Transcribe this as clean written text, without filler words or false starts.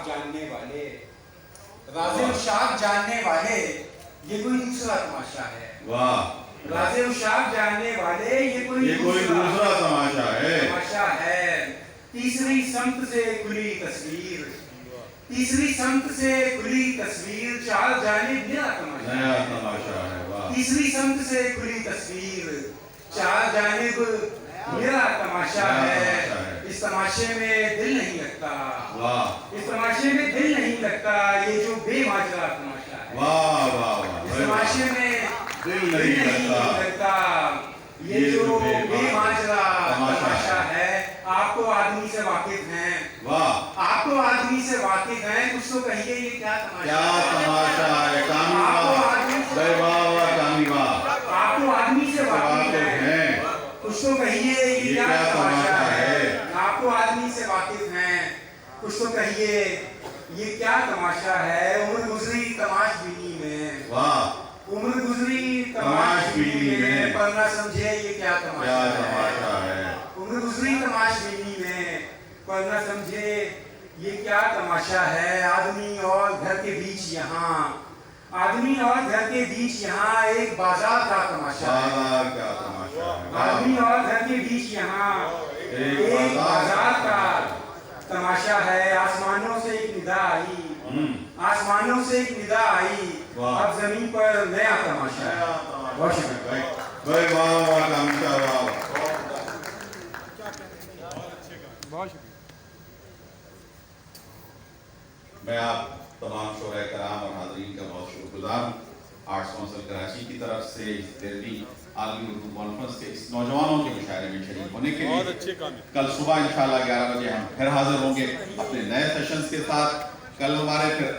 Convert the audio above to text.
जानने वाले, राज़े उशाक जानने वाले, ये कोई दूसरा तमाशा है। वाह, राज़े उशाक जानने वाले, ये कोई दूसरा तमाशा है। तीसरी समत से खुली तस्वीर, तीसरी समत से खुली तस्वीर, चार जानिब नया तमाशा है। वाह, तीसरी समत से खुली तस्वीर, चार जानिब मेरा तमाशा है। इस तमाशे में दिल नहीं लगता, वाह, इस तमाशे में दिल नहीं लगता, ये जो बेमाजरा तमाशा है। वाह वाह वाह, इस तमाशे में दिल नहीं लगता, ये जो बेमाजरा तमाशा है। आप तो आदमी से वाकिफ हैं, वाह, आप तो आदमी से वाकिफ हैं, कुछ तो कहिए ये क्या तमाशा है। कामी आप तो वाह, आदमी आप तो आदमी से वाकिफ हैं, कुछ तो कहिए ये क्या तमाशा है। आप तो आदमी से वाकिफ हैं, कुछ तो कहिए ये क्या तमाशा है। उम्र गुजरी तमाशबीनी में, वाह, उम्र गुजरी तमाशबीनी में, पर ना समझे ये क्या तमाशा है। उम्र गुजरी तमाशबीनी में, पर ना समझे ये क्या तमाशा है। आदमी और घर के बीच यहाँ, आदमी और घर के बीच यहाँ एक बाजार का तमाशा है। आदमी और घर के बीच यहाँ एक बाजार का तमाशा है। आसमानों से एक निदा आई, आसमानों से एक निदा आई, अब जमीन पर नया तमाशा है। बहुत शुक्रिया भाई, वाह, बहुत शुक्रिया। मैं आप तमाम शोरा कराम और हाज़रीन का बहुत शुक्रगुज़ार हूँ। आर्ट्स काउंसिल कराची की तरफ से 13वीं आलमी उर्दू कॉन्फ्रेंस के इस नौजवानों के मुशायरे में शरीक होने के लिए कल सुबह इंशाल्लाह 11 बजे हम फिर हाजिर होंगे अपने नए सेशंस के साथ। कल हमारे फिर